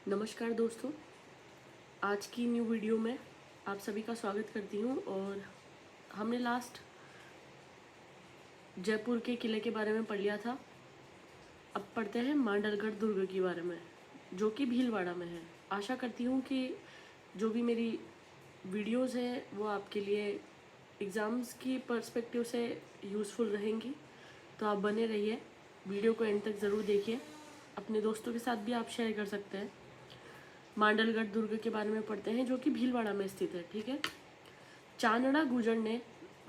नमस्कार दोस्तों, आज की न्यू वीडियो में आप सभी का स्वागत करती हूँ। और हमने लास्ट जयपुर के किले के बारे में पढ़ लिया था। अब पढ़ते हैं मांडलगढ़ दुर्ग के बारे में, जो कि भीलवाड़ा में है। आशा करती हूँ कि जो भी मेरी वीडियोस हैं वो आपके लिए एग्ज़ाम्स की पर्सपेक्टिव से यूज़फुल रहेंगी। तो आप बने रहिए, वीडियो को एंड तक ज़रूर देखिए। अपने दोस्तों के साथ भी आप शेयर कर सकते हैं। मांडलगढ़ दुर्ग के बारे में पढ़ते हैं, जो कि भीलवाड़ा में स्थित है। ठीक है। चांदना गुजर ने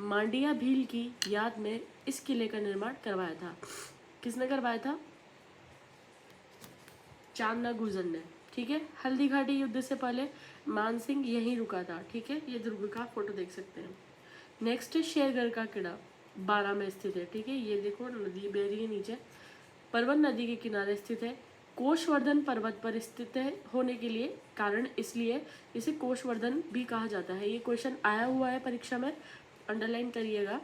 मांडिया भील की याद में इस किले का निर्माण करवाया था। किसने करवाया था? चांदना गुजर ने। ठीक है। हल्दी घाटी युद्ध से पहले मानसिंह यहीं रुका था। ठीक है। ये दुर्ग का फोटो देख सकते हैं। नेक्स्ट है शेरगढ़ का किला, बारा में स्थित है। ठीक है। ये देखो नदी बह रही है नीचे, परवन नदी के किनारे स्थित है। कोशवर्धन पर्वत पर स्थित है होने के लिए कारण इसलिए इसे कोशवर्धन भी कहा जाता है। ये क्वेश्चन आया हुआ है परीक्षा में, अंडरलाइन करिएगा।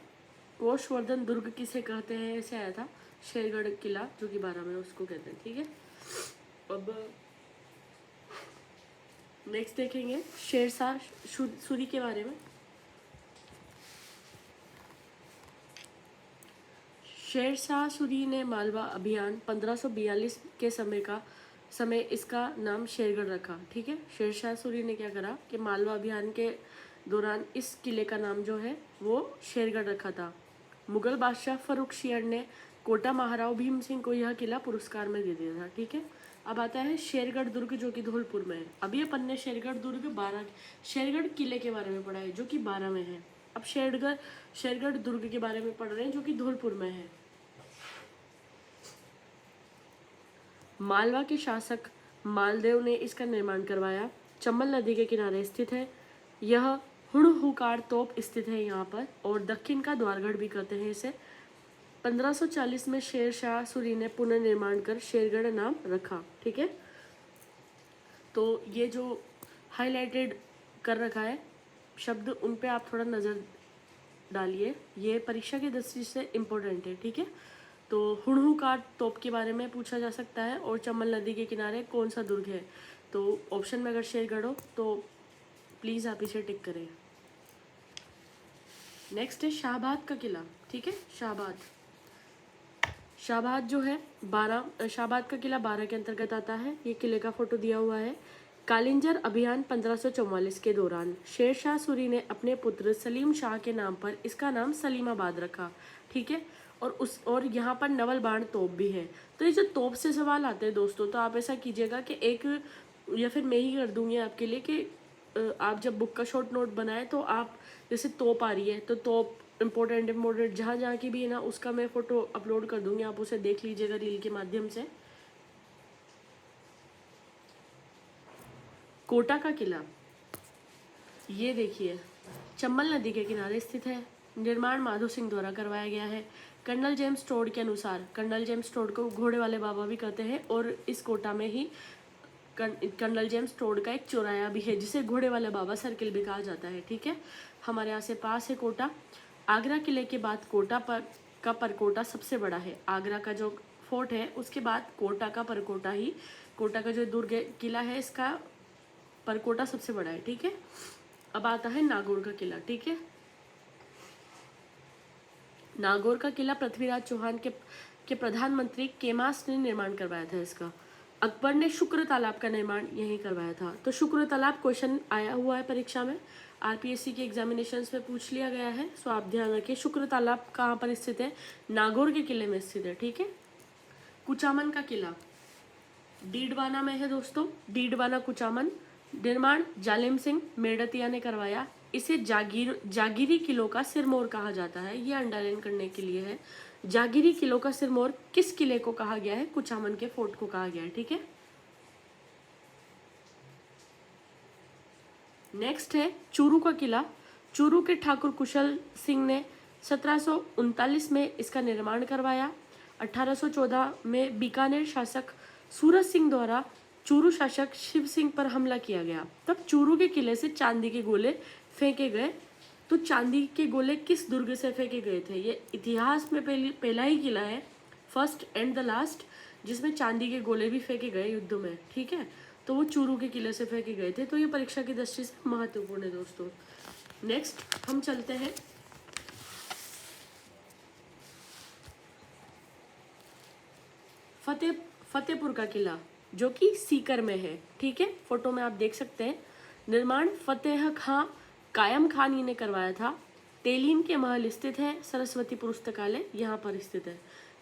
कोशवर्धन दुर्ग किसे कहते हैं, ऐसे आया था। शेरगढ़ किला जो कि बारा में, उसको कहते हैं। ठीक है। अब नेक्स्ट देखेंगे शेरशाह सूरी के बारे में। शेरशाह सूरी ने मालवा अभियान 1542 के समय इसका नाम शेरगढ़ रखा। ठीक है। शेरशाह सूरी ने क्या करा कि मालवा अभियान के दौरान इस किले का नाम जो है वो शेरगढ़ रखा था। मुगल बादशाह फर्रुखशियर ने कोटा महाराव भीम सिंह को यह किला पुरस्कार में दे दिया था। ठीक है। अब आता है शेरगढ़ दुर्ग, जो कि धौलपुर में है। अभी अपन ने शेरगढ़ दुर्ग शेरगढ़ किले के बारे में पढ़ा है, जो कि 12 में है। अब शेरगढ़ दुर्ग के बारे में पढ़ रहे हैं, जो कि धौलपुर में है। मालवा के शासक मालदेव ने इसका निर्माण करवाया। चंबल नदी के किनारे स्थित है। यह हुड़हुकार तोप स्थित है यहाँ पर, और दक्षिण का द्वारगढ़ भी कहते हैं इसे। 1540 में शेरशाह सूरी ने पुनर्निर्माण कर शेरगढ़ नाम रखा। ठीक है। तो ये जो हाईलाइटेड कर रखा है शब्द, उन पे आप थोड़ा नज़र डालिए, ये परीक्षा की दृष्टि से इम्पोर्टेंट है। ठीक है। तो हुड़हुकार तोप के बारे में पूछा जा सकता है, और चंबल नदी के किनारे कौन सा दुर्ग है। तो ऑप्शन में अगर शेरगढ़ हो तो प्लीज़ आप इसे टिक करें। नेक्स्ट है शाहबाद का किला। ठीक है। शाहबाद जो है शाहबाद का किला 12 के अंतर्गत आता है। ये किले का फोटो दिया हुआ है। कालिंजर अभियान 1544 के दौरान शेरशाह सूरी ने अपने पुत्र सलीम शाह के नाम पर इसका नाम सलीमाबाद रखा। ठीक है। और यहाँ पर नवल बाण तोप भी है। तो ये जो तोप से सवाल आते हैं दोस्तों, तो आप ऐसा कीजिएगा कि एक, या फिर मैं ही कर दूंगी आपके लिए, कि आप जब बुक का शॉर्ट नोट बनाए तो आप, जैसे तोप आ रही है तो तोप इम्पोर्टेंट जहाँ जहाँ की भी है ना, उसका मैं फोटो अपलोड कर दूंगी, आप उसे देख लीजिएगा रील के माध्यम से। कोटा का किला, ये देखिए, चंबल नदी के किनारे स्थित है। निर्माण माधो सिंह द्वारा करवाया गया है। कर्नल जेम्स टोड के अनुसार, कर्नल जेम्स टोड को घोड़े वाले बाबा भी कहते हैं, और इस कोटा में ही कर्नल जेम्स टोड का एक चौराया भी है, जिसे घोड़े वाले बाबा सर्किल भी कहा जाता है। ठीक है। हमारे यहाँ से पास है कोटा। आगरा किले के बाद कोटा का परकोटा सबसे बड़ा है। आगरा का जो फोर्ट है उसके बाद कोटा का परकोटा ही, कोटा का जो दुर्ग किला है, इसका परकोटा सबसे बड़ा है। ठीक है। अब आता है नागौर का किला। ठीक है। नागौर का किला पृथ्वीराज चौहान के प्रधानमंत्री केमास ने निर्माण करवाया था इसका। अकबर ने शुक्र तालाब का निर्माण यहीं करवाया था। तो शुक्र तालाब क्वेश्चन आया हुआ है परीक्षा में, आरपीएससी के एग्जामिनेशंस में पूछ लिया गया है। सो आप ध्यान रखिए, शुक्र तालाब कहाँ पर स्थित है? नागौर के किले में स्थित है। ठीक है। कुचामन का किला डीडवाना में है दोस्तों। डीडवाना कुचामन, निर्माण जालिम सिंह मेड़तिया ने करवाया। इसे जागीरी किलों का सिरमौर कहा जाता है। ये अंडरलाइन करने के लिए है। जागीरी किलों का सिरमौर किस किले को कहा गया है? कुचामन के फोर्ट को कहा गया है। ठीक है। नेक्स्ट है चूरू का किला। चूरू के ठाकुर कुशल सिंह ने 1739 में इसका निर्माण करवाया। 1814 में बीकानेर शासक सूरज सिंह द्वारा चूरू शासक शिव सिंह पर हमला किया गया। तब चूरू के किले से चांदी के गोले फेंके गए। तो चांदी के गोले किस दुर्ग से फेंके गए थे? ये इतिहास में पहला ही किला है, फर्स्ट एंड द लास्ट, जिसमें चांदी के गोले भी फेंके गए युद्ध में। ठीक है। तो वो चूरू के किले से फेंके गए थे। तो ये परीक्षा की दृष्टि से महत्वपूर्ण है दोस्तों। नेक्स्ट हम चलते हैं फतेहपुर का किला, जो कि सीकर में है। ठीक है, फोटो में आप देख सकते हैं। निर्माण फतेह खां कायम खानी ने करवाया था। तेलीन के महल स्थित है। सरस्वती पुस्तकालय यहाँ पर स्थित है।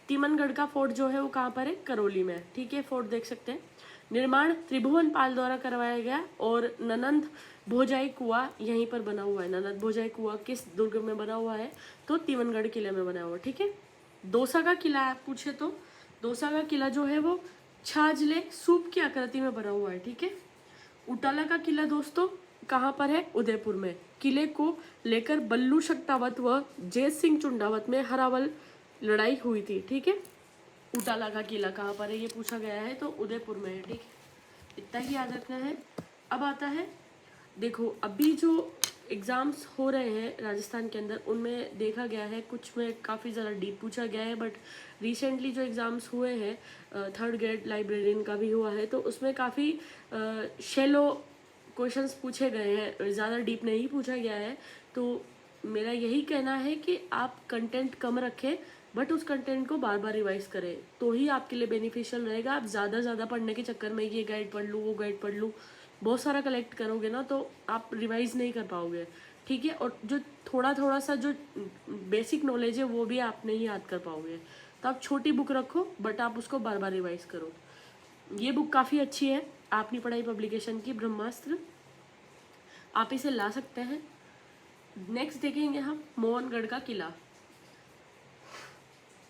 तिमनगढ़ का फोर्ट जो है वो कहाँ पर है? करौली में। ठीक है, फोर्ट देख सकते हैं। निर्माण त्रिभुवन पाल द्वारा करवाया गया और ननंद भोजाई कुआं यहीं पर बना हुआ है। ननंद भोजाई कुआं किस दुर्ग में बना हुआ है? तो तिमनगढ़ किले में बना हुआ है। ठीक है, दौसा का किला आप पूछे तो दौसा का किला जो है वो छाजले सूप की आकृति में बना हुआ है। ठीक है, उटाला का किला दोस्तों कहाँ पर है? उदयपुर में। किले को लेकर बल्लू शक्तावत व जय सिंह चुंडावत में हरावल लड़ाई हुई थी। ठीक है, उटाला का किला कहाँ पर है ये पूछा गया है, तो उदयपुर में है। ठीक है, इतना ही याद रखना है। अब आता है, देखो अभी जो एग्ज़ाम्स हो रहे हैं राजस्थान के अंदर, उनमें देखा गया है कुछ में काफ़ी ज़्यादा डीप पूछा गया है, बट रिसेंटली जो एग्ज़ाम्स हुए हैं, थर्ड ग्रेड लाइब्रेरियन का भी हुआ है, तो उसमें काफ़ी शैलो क्वेश्चंस पूछे गए हैं, ज़्यादा डीप नहीं पूछा गया है। तो मेरा यही कहना है कि आप कंटेंट कम रखें, बट उस कंटेंट को बार बार रिवाइज करें, तो ही आपके लिए बेनिफिशियल रहेगा। आप ज़्यादा पढ़ने के चक्कर में ये गाइड पढ़ लूँ, वो गाइड पढ़ लूँ, बहुत सारा कलेक्ट करोगे ना, तो आप रिवाइज नहीं कर पाओगे। ठीक है, और जो थोड़ा सा जो बेसिक नॉलेज है वो भी आप नहीं याद कर पाओगे। तो आप छोटी बुक रखो, बट आप उसको बार बार रिवाइज करो। ये बुक काफ़ी अच्छी है, आपने पढ़ाई पब्लिकेशन की, ब्रह्मास्त्र, आप इसे ला सकते हैं। नेक्स्ट देखेंगे हम मोहनगढ़ का किला,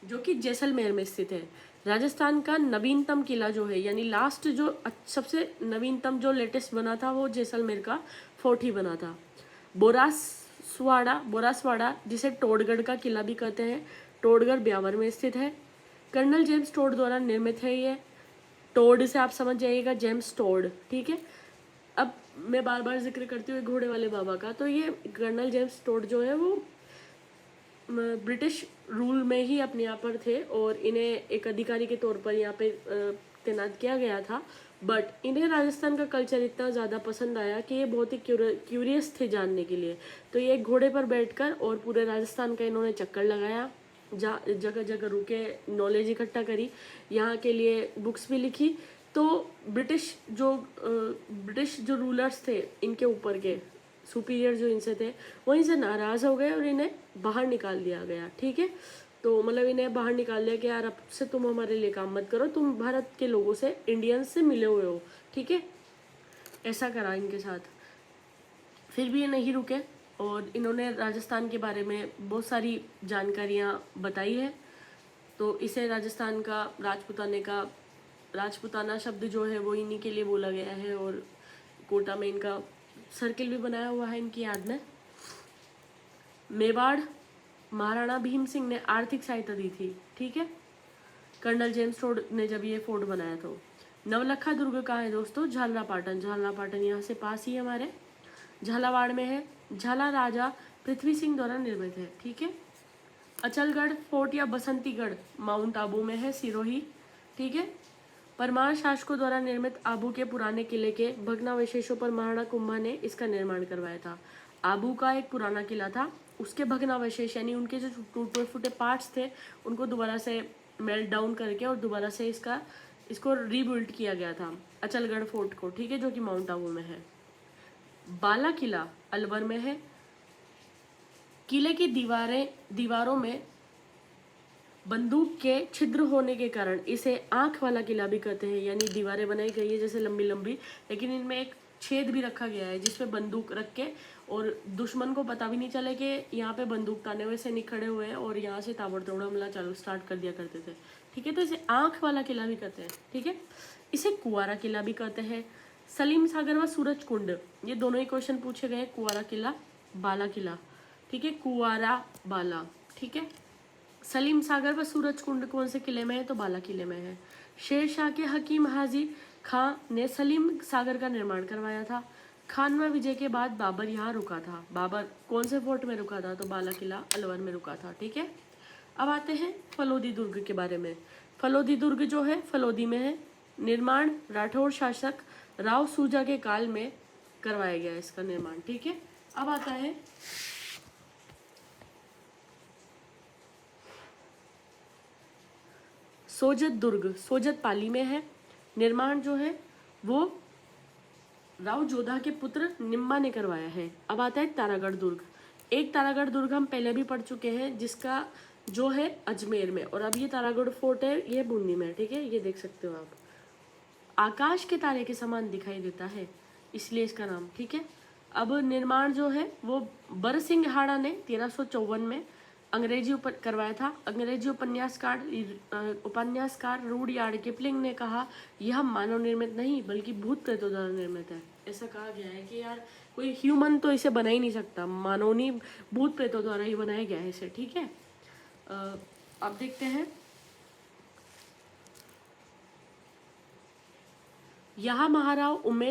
जो कि जैसलमेर में स्थित है। राजस्थान का नवीनतम किला जो है, यानी लास्ट जो सबसे नवीनतम जो लेटेस्ट बना था, वो जैसलमेर का फोर्ट ही बना था। बोरासवाड़ा जिसे टोडगढ़ का किला भी कहते हैं, टोडगढ़ ब्यावर में स्थित है। कर्नल जेम्स टोड द्वारा निर्मित है ये। टोड से आप समझ जाइएगा, जेम्स टोड। ठीक है, अब मैं बार बार जिक्र करती हूँ घोड़े वाले बाबा का, तो ये कर्नल जेम्स टोड जो है वो ब्रिटिश रूल में ही अपने यहाँ पर थे और इन्हें एक अधिकारी के तौर पर यहाँ पे तैनात किया गया था। बट इन्हें राजस्थान का कल्चर इतना ज़्यादा पसंद आया कि ये बहुत ही क्यूरियस थे जानने के लिए। तो ये एक घोड़े पर बैठकर और पूरे राजस्थान का इन्होंने चक्कर लगाया, जगह जगह रुके, नॉलेज इकट्ठा करी, यहाँ के लिए बुक्स भी लिखी। तो ब्रिटिश जो रूलर्स थे इनके ऊपर के सुपीरियर जो इनसे थे, वो इनसे नाराज़ हो गए और इन्हें बाहर निकाल दिया गया। ठीक है, तो मतलब इन्हें बाहर निकाल दिया कि यार अब से तुम हमारे लिए काम मत करो, तुम भारत के लोगों से, इंडियंस से मिले हुए हो। ठीक है, ऐसा करा इनके साथ। फिर भी ये नहीं रुके और इन्होंने राजस्थान के बारे में बहुत सारी जानकारियाँ बताई है। तो इसे राजस्थान का राजपुताना शब्द जो है वो इन्हीं के लिए बोला गया है और कोटा में इनका सर्किल भी बनाया हुआ है इनकी याद में। मेवाड़ महाराणा भीम सिंह ने आर्थिक सहायता दी थी। ठीक है, कर्नल जेम्स टोड ने जब ये फोर्ट बनाया। तो नवलखा दुर्ग कहाँ है दोस्तों? झालरापाटन यहाँ से पास ही हमारे झालावाड़ में है। झाला राजा पृथ्वी सिंह द्वारा निर्मित है। ठीक है, अचलगढ़ फोर्ट या बसंतीगढ़ माउंट आबू में है, सिरोही। ठीक है, परमार शासकों द्वारा निर्मित आबू के पुराने किले के भग्नावशेषों पर महाराणा कुंभा ने इसका निर्माण करवाया था। आबू का एक पुराना किला था, उसके भग्नावशेष यानी उनके जो टूटे फूटे पार्ट्स थे उनको दोबारा से मेल्ट डाउन करके और दोबारा से इसको रीबिल्ड किया गया था, अचलगढ़ फोर्ट को। ठीक है, जो कि माउंट आबू में है। बाला किला अलवर में है। किले की दीवारों में बंदूक के छिद्र होने के कारण इसे आंख वाला किला भी कहते हैं, यानी दीवारें बनाई गई है जैसे लंबी लंबी, लेकिन इनमें एक छेद भी रखा गया है जिसमें बंदूक रख के और दुश्मन को पता भी नहीं चले कि यहाँ पे बंदूक ताने हुए सैनिक खड़े हुए हैं और यहाँ से ताबड़तोड़ हमला स्टार्ट कर दिया करते थे। ठीक है, तो इसे आंख वाला किला भी कहते हैं। ठीक है, इसे कुआरा किला भी कहते हैं। सलीम सागर व सूरज कुंड, ये दोनों ही क्वेश्चन पूछे गए, कुआरा किला, बाला किला। ठीक है, कुआरा बाला। ठीक है, सलीम सागर व सूरज कुंड कौन से किले में है? तो बाला किले में है। शेर शाह के हकीम हाजी खां ने सलीम सागर का निर्माण करवाया था। खानवा विजय के बाद बाबर यहाँ रुका था। बाबर कौन से फोर्ट में रुका था? तो बाला किला अलवर में रुका था। ठीक है, अब आते हैं फलोदी दुर्ग के बारे में। फलोदी दुर्ग जो है फलोदी में है। निर्माण राठौर शासक राव सूजा के काल में करवाया गया इसका निर्माण। ठीक है, अब आता है सोजत दुर्ग। सोजत पाली में है। निर्माण जो है वो राव जोधा के पुत्र निम्मा ने करवाया है। अब आता है तारागढ़ दुर्ग। एक तारागढ़ दुर्ग हम पहले भी पढ़ चुके हैं, जिसका जो है अजमेर में, और अब ये तारागढ़ फोर्ट है, ये बूंदी में। ठीक है, ये देख सकते हो आप। आकाश के तारे के समान दिखाई देता है, इसलिए इसका नाम। ठीक है, अब निर्माण जो है वो बरसिंघहाड़ा ने 1354 में अंग्रेजी करवाया था। अंग्रेजी उपन्यासकार रुडयार्ड किपलिंग ने कहा यह मानव निर्मित नहीं बल्कि भूत प्रेतों द्वारा निर्मित है। ऐसा कहा गया है कि यार कोई ह्यूमन तो इसे बना ही नहीं सकता, मानव नहीं, भूत प्रेतों द्वारा ही बनाया गया है इसे। ठीक है, अब देखते हैं यहाँ महाराव उमेद